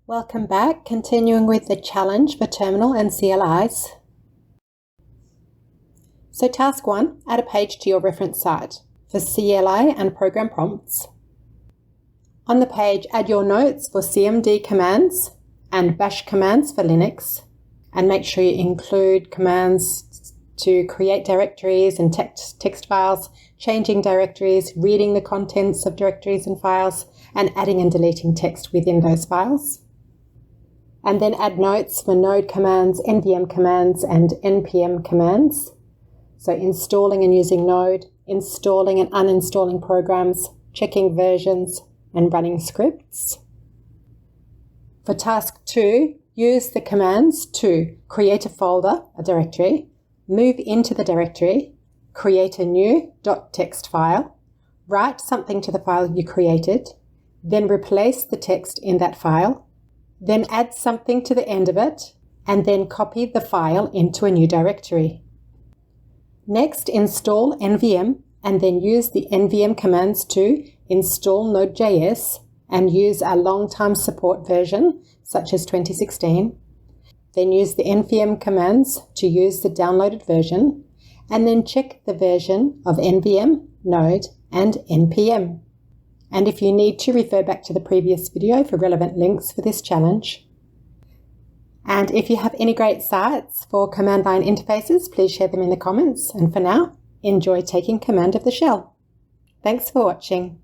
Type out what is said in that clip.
Welcome back, continuing with the challenge for terminal and CLIs. So task 1, add a page to your reference site for CLI and program prompts. On the page, add your notes for CMD commands and bash commands for Linux, and make sure you include commands to create directories and text files, changing directories, reading the contents of directories and files, and adding and deleting text within those files. And then add notes for node commands, NVM commands, and NPM commands. So installing and using node, installing and uninstalling programs, checking versions, and running scripts. For task 2, use the commands to create a folder, a directory, move into the directory, create a new .txt file, write something to the file you created, then replace the text in that file, then add something to the end of it, and then copy the file into a new directory. Next, install NVM, and then use the NVM commands to install Node.js and use a long-time support version, such as 2016. Then use the NVM commands to use the downloaded version, and then check the version of NVM, Node, and NPM. And if you need to, refer back to the previous video for relevant links for this challenge. And if you have any great sites for command line interfaces, please share them in the comments. And for now, enjoy taking command of the shell. Thanks for watching.